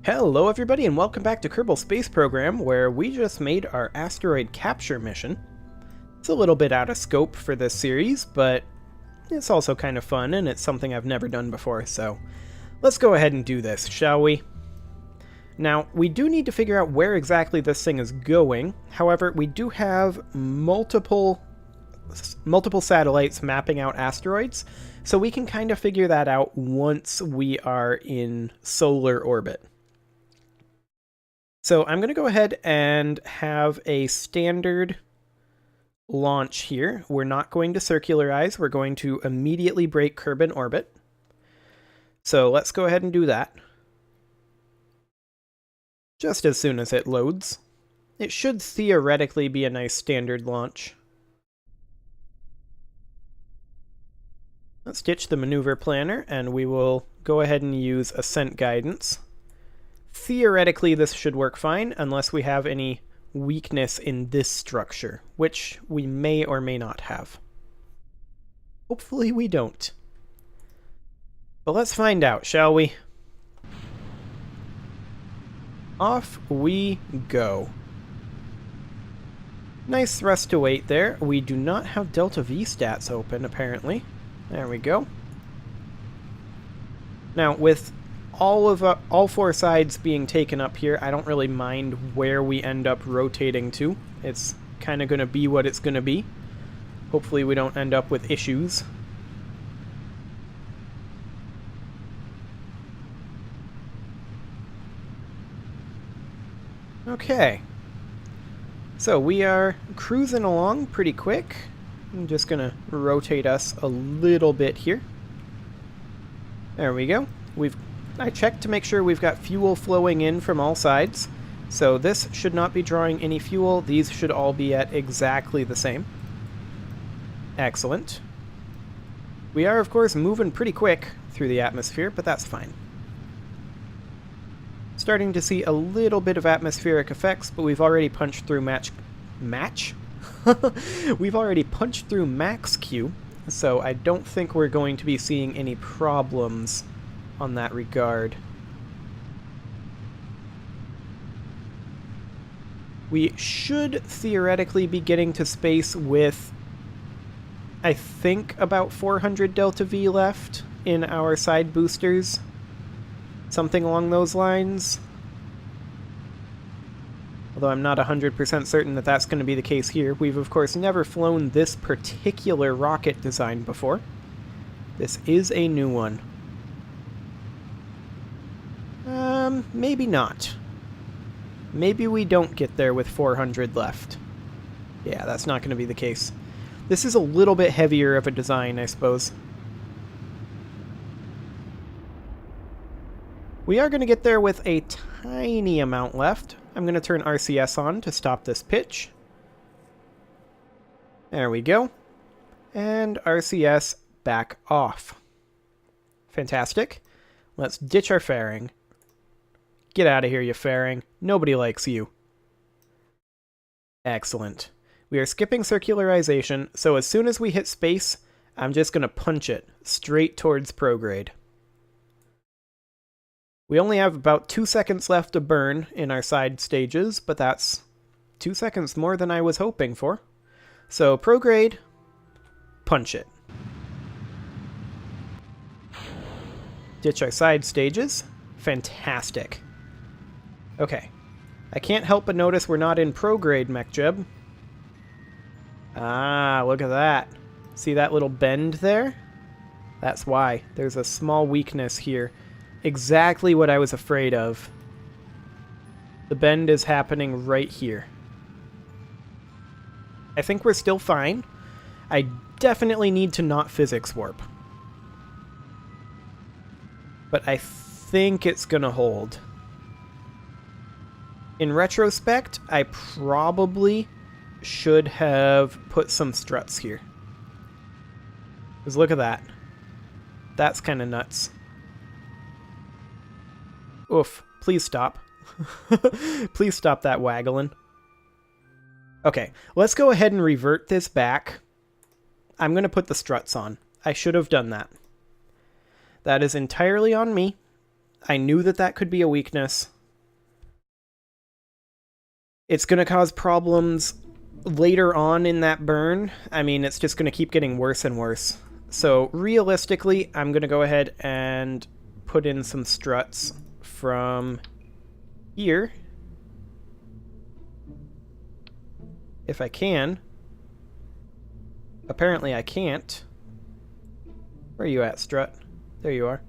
Hello everybody and welcome back to Kerbal Space Program, where we just made our asteroid capture mission. It's a little bit out of scope for this series, but it's also kind of fun and it's something I've never done before, so let's go ahead and do this, shall we? Now, we do need to figure out where exactly this thing is going. However, we do have multiple satellites mapping out asteroids, so we can kind of figure that out once we are in solar orbit. So I'm going to go ahead and have a standard launch here. We're not going to circularize. We're going to immediately break Kerbal orbit. So let's go ahead and do that. Just as soon as it loads. It should theoretically be a nice standard launch. Let's ditch the maneuver planner and we will go ahead and use ascent guidance. Theoretically, this should work fine, unless we have any weakness in this structure, which we may or may not have. Hopefully we don't. But let's find out, shall we? Off we go. Nice thrust to weight there. We do not have Delta V stats open, apparently. There we go. Now, with all four sides being taken up here, I don't really mind where we end up rotating to. It's kind of going to be what it's going to be. Hopefully we don't end up with issues. Okay. So we are cruising along pretty quick. I'm just going to rotate us a little bit here. There we go. I checked to make sure we've got fuel flowing in from all sides. So this should not be drawing any fuel. These should all be at exactly the same. Excellent. We are, of course, moving pretty quick through the atmosphere, but that's fine. Starting to see a little bit of atmospheric effects, but we've already punched through We've already punched through max Q, so I don't think we're going to be seeing any problems on that regard. We should theoretically be getting to space with, I think, about 400 Delta V left in our side boosters. Something along those lines. Although I'm not 100% certain that that's going to be the case here. We've, of course, never flown this particular rocket design before. This is a new one. Maybe not. Maybe we don't get there with 400 left. Yeah, that's not going to be the case. This is a little bit heavier of a design, I suppose. We are going to get there with a tiny amount left. I'm going to turn RCS on to stop this pitch. There we go. And RCS back off. Fantastic. Let's ditch our fairing. Get out of here, you fairing. Nobody likes you. Excellent. We are skipping circularization, so as soon as we hit space, I'm just going to punch it straight towards prograde. We only have about 2 seconds left to burn in our side stages, but that's 2 seconds more than I was hoping for. So prograde, punch it. Ditch our side stages. Fantastic. Okay. I can't help but notice we're not in prograde, MechJeb. Ah, look at that. See that little bend there? That's why. There's a small weakness here. Exactly what I was afraid of. The bend is happening right here. I think we're still fine. I definitely need to not physics warp. But I think it's gonna hold. In retrospect, I probably should have put some struts here. Because look at that. That's kind of nuts. Oof. Please stop. Please stop that waggling. Okay, let's go ahead and revert this back. I'm going to put the struts on. I should have done that. That is entirely on me. I knew that that could be a weakness. It's going to cause problems later on in that burn. I mean, it's just going to keep getting worse and worse. So realistically, I'm going to go ahead and put in some struts from here. If I can. Apparently I can't. Where are you at, strut? There you are.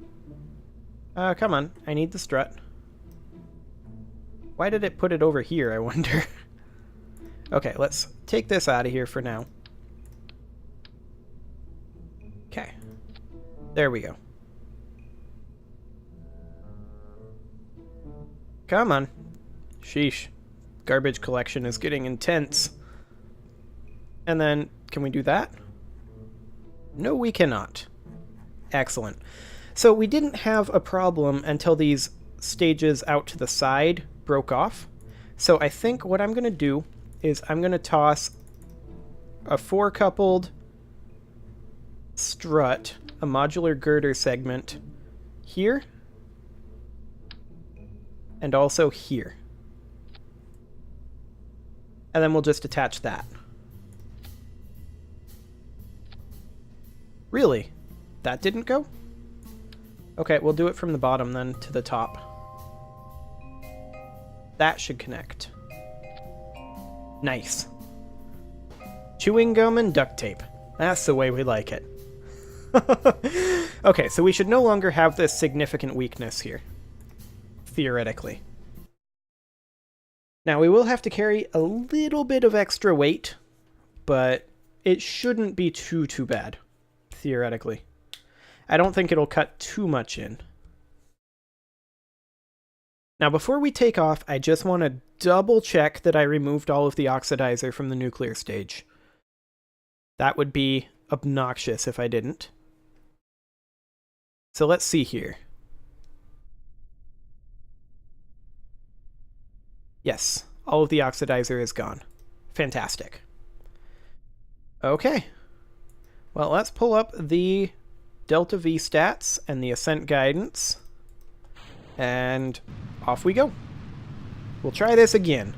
Come on. I need the strut. Why did it put it over here, I wonder? Okay, let's take this out of here for now. Okay. There we go. Come on. Sheesh. Garbage collection is getting intense. And then, can we do that? No, we cannot. Excellent. So we didn't have a problem until these stages out to the side broke off. So I think what I'm going to do is I'm going to toss a 4-coupled strut, a modular girder segment here, and also here. And then we'll just attach that. Really? That didn't go? Okay, we'll do it from the bottom then to the top. That should connect. Nice. Chewing gum and duct tape. That's the way we like it. Okay, so we should no longer have this significant weakness here. Theoretically. Now, we will have to carry a little bit of extra weight, but it shouldn't be too bad, theoretically. I don't think it'll cut too much in. Now, before we take off, I just want to double check that I removed all of the oxidizer from the nuclear stage. That would be obnoxious if I didn't. So let's see here. Yes, all of the oxidizer is gone. Fantastic. Okay. Well, let's pull up the Delta V stats and the ascent guidance. And off we go. We'll try this again.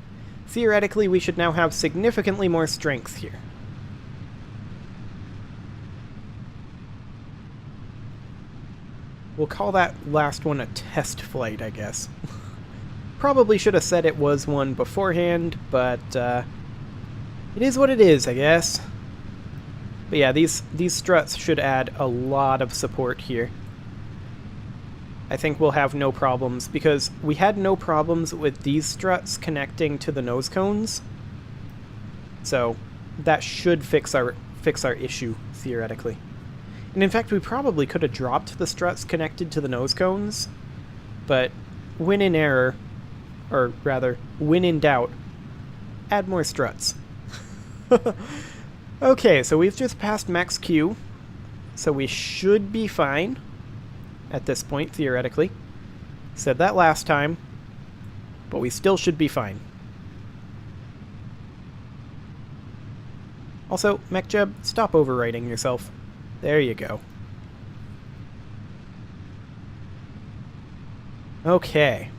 Theoretically, we should now have significantly more strength here. We'll call that last one a test flight, I guess. Probably should have said it was one beforehand, but it is what it is, I guess. But yeah, these struts should add a lot of support here. I think we'll have no problems, because we had no problems with these struts connecting to the nose cones. So that should fix our issue, theoretically. And in fact, we probably could have dropped the struts connected to the nose cones, but when in error, or rather, when in doubt, add more struts. Okay, so we've just passed max Q, so we should be fine at this point, theoretically. Said that last time, but we still should be fine. Also, MechJeb, stop overwriting yourself. There you go. Okay.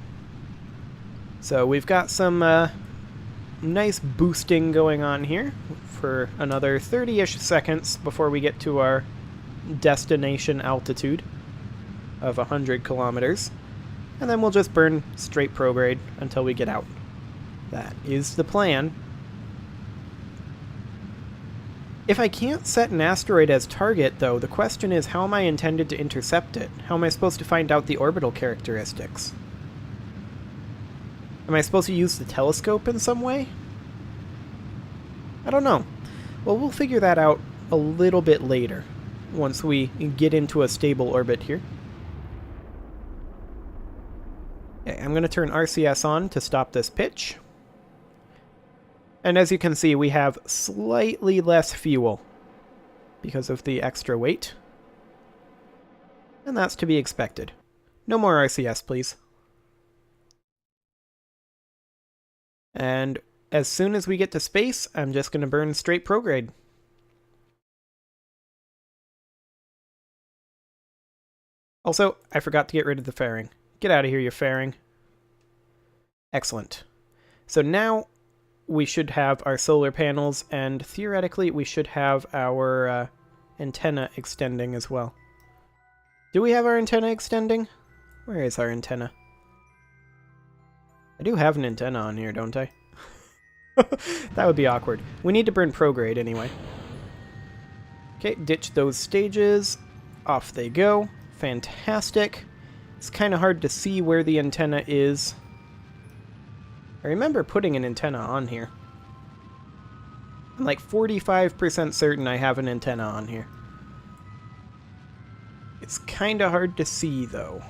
So we've got some nice boosting going on here for another 30-ish seconds before we get to our destination altitude of 100 kilometers. And then we'll just burn straight prograde until we get out. That is the plan. If I can't set an asteroid as target, though, the question is, how am I intended to intercept it? How am I supposed to find out the orbital characteristics? Am I supposed to use the telescope in some way? I don't know. Well, we'll figure that out a little bit later, once we get into a stable orbit here. Okay, I'm going to turn RCS on to stop this pitch. And as you can see, we have slightly less fuel because of the extra weight. And that's to be expected. No more RCS, please. And as soon as we get to space, I'm just going to burn straight prograde. Also, I forgot to get rid of the fairing. Get out of here, you fairing. Excellent. So now we should have our solar panels, and theoretically we should have our antenna extending as well. Do we have our antenna extending? Where is our antenna? I do have an antenna on here, don't I? That would be awkward. We need to burn prograde anyway. Okay, ditch those stages. Off they go. Fantastic. It's kind of hard to see where the antenna is. I remember putting an antenna on here. I'm like 45% certain I have an antenna on here. It's kind of hard to see, though.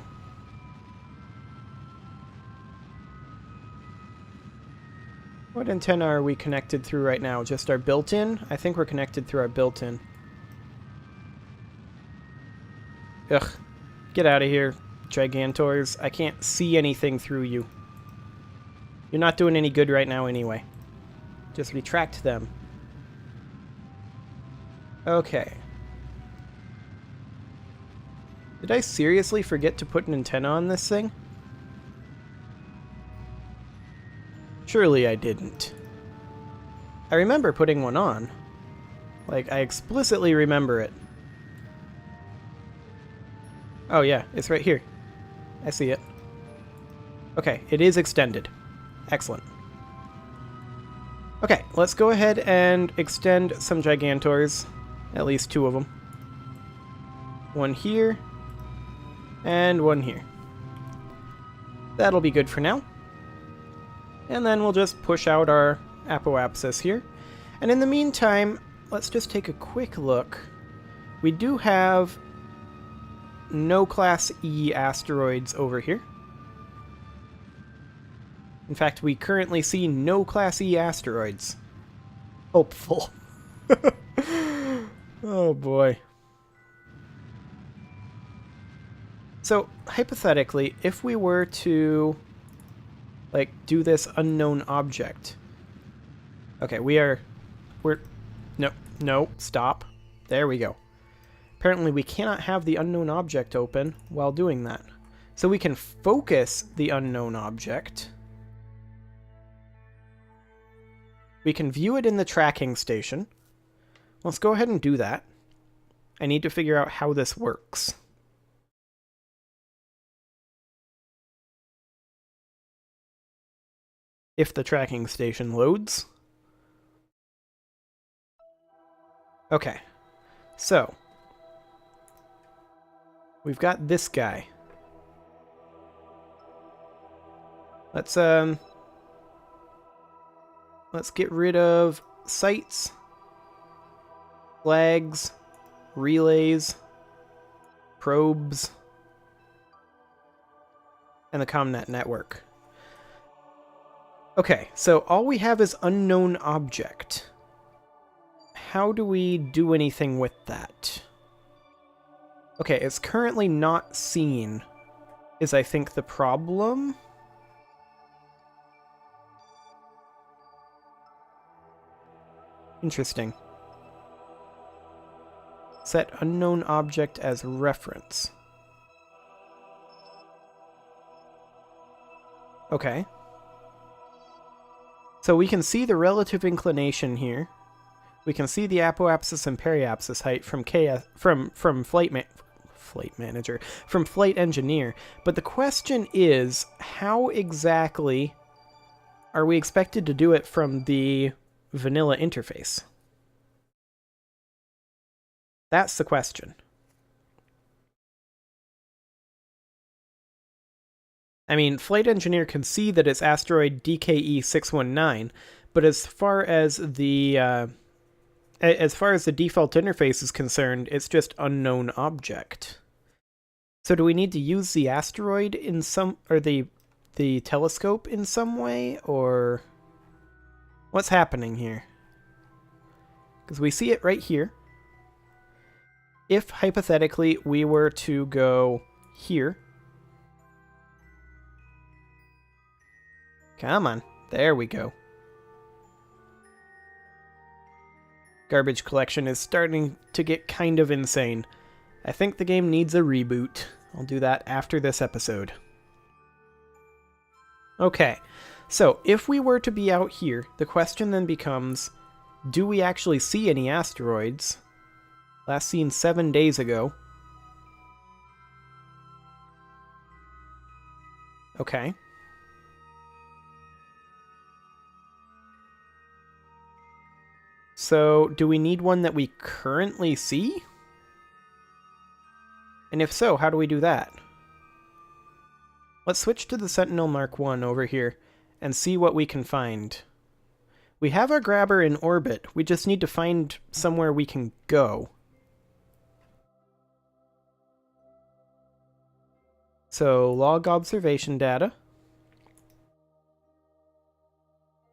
What antenna are we connected through right now? Just our built-in? I think we're connected through our built-in. Ugh. Get out of here, Gigantors. I can't see anything through you. You're not doing any good right now anyway. Just retract them. Okay. Did I seriously forget to put an antenna on this thing? Surely I didn't. I remember putting one on. Like, I explicitly remember it. Oh yeah, it's right here. I see it. Okay, it is extended. Excellent. Okay, let's go ahead and extend some Gigantors. At least 2 of them. One here. And one here. That'll be good for now. And then we'll just push out our apoapsis here. And in the meantime, let's just take a quick look. We do have no Class E asteroids over here. In fact, we currently see no Class E asteroids. Hopeful. Oh boy. So, hypothetically, if we were to like do this unknown object. Okay, we're no, stop. There we go. Apparently we cannot have the unknown object open while doing that. So we can focus the unknown object. We can view it in the tracking station. Let's go ahead and do that. I need to figure out how this works. If the tracking station loads. Okay, so we've got this guy. Let's get rid of sights, flags, relays, probes, and the ComNet network. Okay, so all we have is unknown object. How do we do anything with that? Okay, it's currently not seen, is I think the problem. Interesting. Set unknown object as reference. Okay. So we can see the relative inclination here. We can see the apoapsis and periapsis height from Flight Engineer. But the question is, how exactly are we expected to do it from the vanilla interface? That's the question. I mean, Flight Engineer can see that it's asteroid DKE 619, but as far as the default interface is concerned, it's just unknown object. So do we need to use the asteroid in some, or the telescope in some way, or what's happening here? Because we see it right here. If hypothetically we were to go here. Come on. There we go. Garbage collection is starting to get kind of insane. I think the game needs a reboot. I'll do that after this episode. Okay, So, if we were to be out here, the question then becomes, do we actually see any asteroids? Last seen 7 days ago. Okay. So, do we need one that we currently see? And if so, how do we do that? Let's switch to the Sentinel Mark 1 over here and see what we can find. We have our grabber in orbit. We just need to find somewhere we can go. So, log observation data.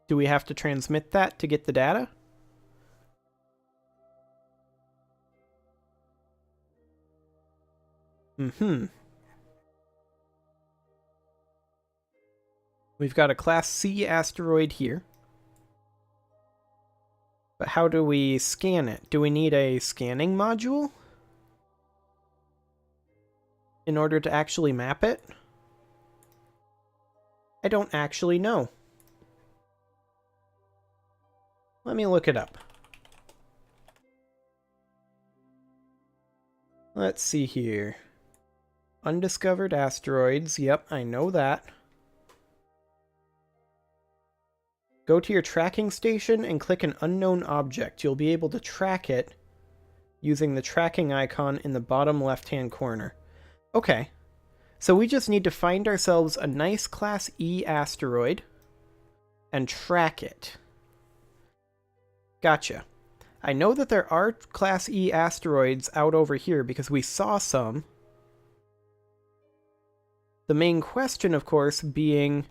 Do we have to transmit that to get the data? We've got a Class C asteroid here. But how do we scan it? Do we need a scanning module in order to actually map it? I don't actually know. Let me look it up. Let's see here. Undiscovered asteroids. Yep, I know that. Go to your tracking station and click an unknown object. You'll be able to track it using the tracking icon in the bottom left-hand corner. Okay, so we just need to find ourselves a nice Class E asteroid and track it. Gotcha. I know that there are Class E asteroids out over here because we saw some. The main question, of course, being,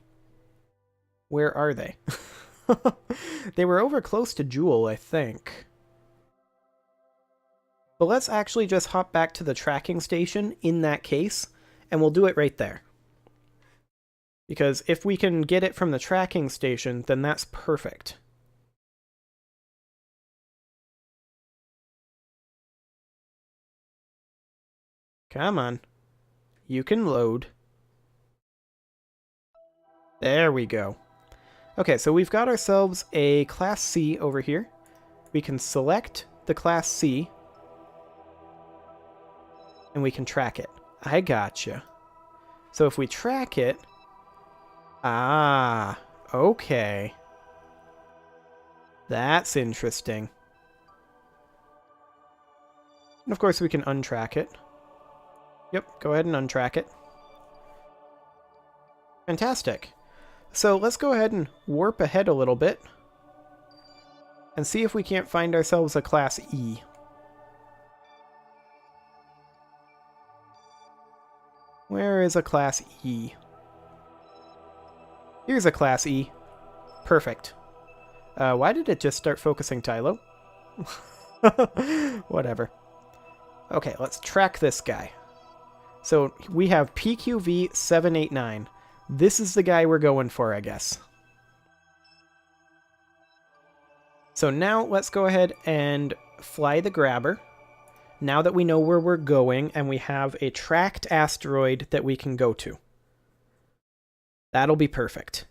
where are they? They were over close to Jewel, I think. But let's actually just hop back to the tracking station in that case, and we'll do it right there. Because if we can get it from the tracking station, then that's perfect. Come on. You can load. There we go. Okay, so we've got ourselves a Class C over here. We can select the Class C, and we can track it. I gotcha. So if we track it... Ah, okay. That's interesting. And of course we can untrack it. Yep, go ahead and untrack it. Fantastic. So let's go ahead and warp ahead a little bit and see if we can't find ourselves a Class E. Where is a Class E? Here's a Class E. Perfect. Why did it just start focusing Tylo? Whatever. Okay, let's track this guy. So we have PQV 789. This is the guy we're going for, I guess. So now let's go ahead and fly the grabber. Now that we know where we're going and we have a tracked asteroid that we can go to. That'll be perfect.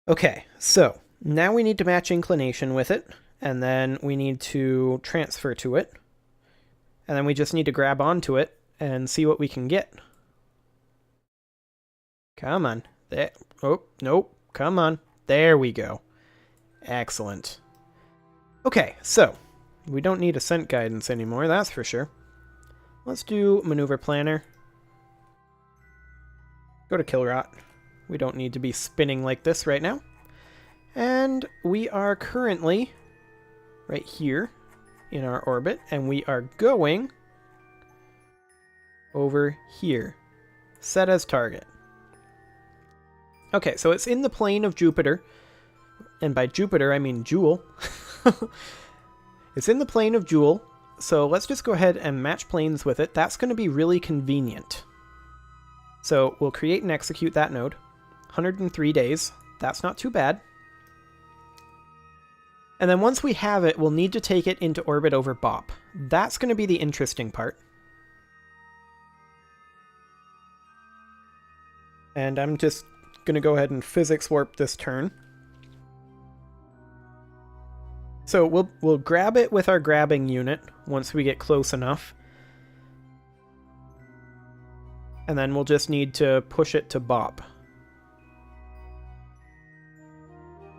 Okay, so now we need to match inclination with it, and then we need to transfer to it. And then we just need to grab onto it and see what we can get. Come on. There. Oh, nope. Come on. There we go. Excellent. Okay, so we don't need ascent guidance anymore, that's for sure. Let's do maneuver planner. Go to Killrot. We don't need to be spinning like this right now. And we are currently right here in our orbit, and we are going over here. Set as target. Okay, so it's in the plane of Jupiter, and by Jupiter I mean Jewel. It's in the plane of Jewel, so let's just go ahead and match planes with it. That's going to be really convenient. So we'll create and execute that node. 103 days. That's not too bad. And then once we have it, we'll need to take it into orbit over BOP. That's going to be the interesting part. And I'm just going to go ahead and physics warp this turn. So we'll grab it with our grabbing unit once we get close enough. And then we'll just need to push it to bop.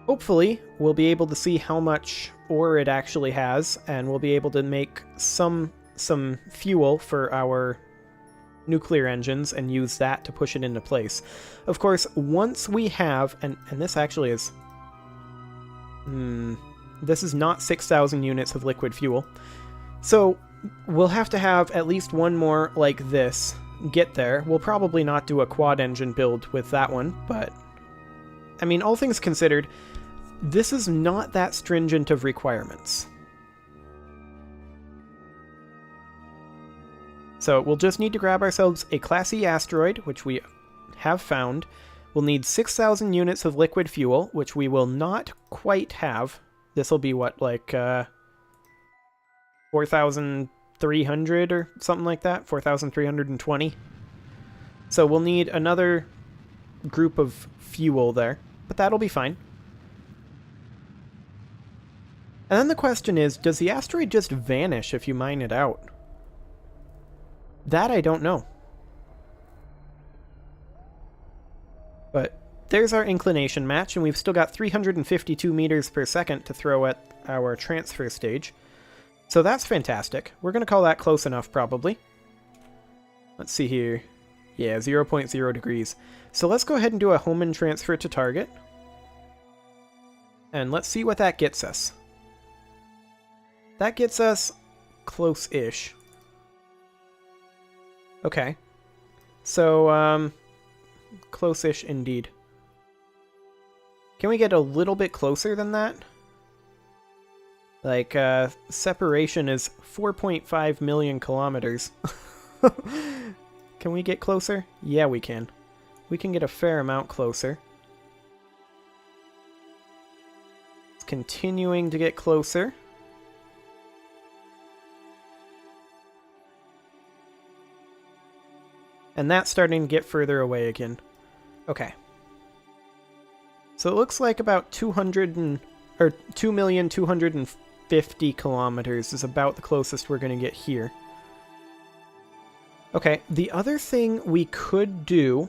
Hopefully, we'll be able to see how much ore it actually has, and we'll be able to make some fuel for our nuclear engines and use that to push it into place. Of course, once we have, and this actually is... this is not 6,000 units of liquid fuel. So we'll have to have at least one more like this get there. We'll probably not do a quad engine build with that one, but I mean, all things considered, this is not that stringent of requirements. So we'll just need to grab ourselves a Class E asteroid, which we have found. We'll need 6,000 units of liquid fuel, which we will not quite have. This will be what, like 4,300 or something like that? 4,320. So we'll need another group of fuel there, but that'll be fine. And then the question is, does the asteroid just vanish if you mine it out? That I don't know. But there's our inclination match, and we've still got 352 meters per second to throw at our transfer stage. So that's fantastic. We're going to call that close enough, probably. Let's see here. Yeah, 0.0 degrees. So let's go ahead and do a Hohmann transfer to target. And let's see what that gets us. That gets us close-ish. Okay. So, close-ish indeed. Can we get a little bit closer than that? Like, separation is 4.5 million kilometers. Can we get closer? Yeah, we can. We can get a fair amount closer. It's continuing to get closer. And that's starting to get further away again. Okay. So it looks like about 2,250,000 kilometers is about the closest we're going to get here. Okay, the other thing we could do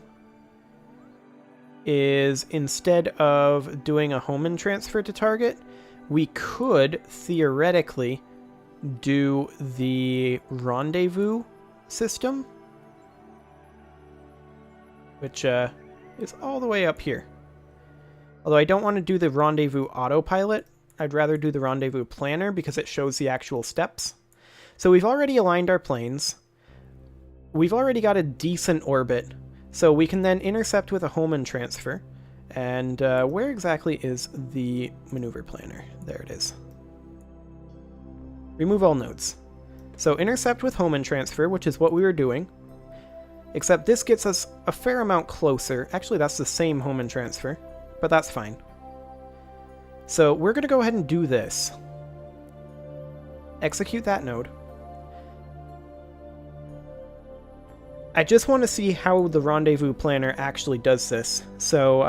is, instead of doing a Hohmann transfer to target, we could theoretically do the rendezvous system, which is all the way up here. Although I don't want to do the rendezvous autopilot, I'd rather do the rendezvous planner because it shows the actual steps. So we've already aligned our planes. We've already got a decent orbit, so we can then intercept with a Hohmann transfer. And where exactly is the maneuver planner? There it is. Remove all nodes. So intercept with Hohmann transfer, which is what we were doing. Except this gets us a fair amount closer. Actually, that's the same Hohmann transfer, but that's fine. So we're going to go ahead and do this. Execute that node. I just want to see how the rendezvous planner actually does this. So,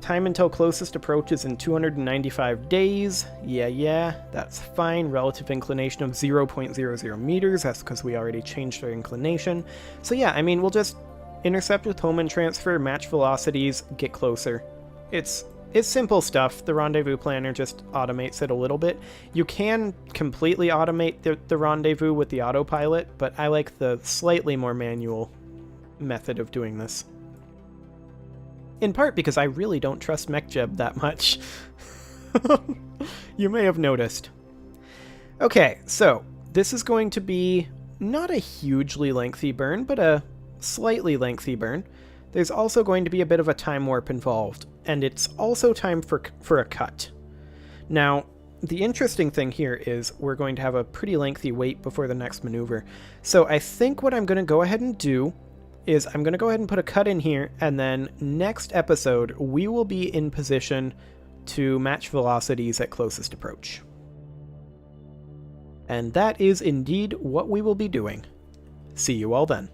time until closest approach is in 295 days. Yeah, that's fine. Relative inclination of 0.00 meters. That's because we already changed our inclination. So yeah, I mean, we'll just intercept with Hohmann transfer, match velocities, get closer. It's simple stuff. The rendezvous planner just automates it a little bit. You can completely automate the rendezvous with the autopilot, but I like the slightly more manual method of doing this. In part because I really don't trust MechJeb that much. You may have noticed. Okay, so this is going to be not a hugely lengthy burn, but a slightly lengthy burn. There's also going to be a bit of a time warp involved, and it's also time for a cut. Now, the interesting thing here is we're going to have a pretty lengthy wait before the next maneuver. So I think what I'm going to go ahead and do is I'm going to go ahead and put a cut in here, and then next episode we will be in position to match velocities at closest approach. And that is indeed what we will be doing. See you all then.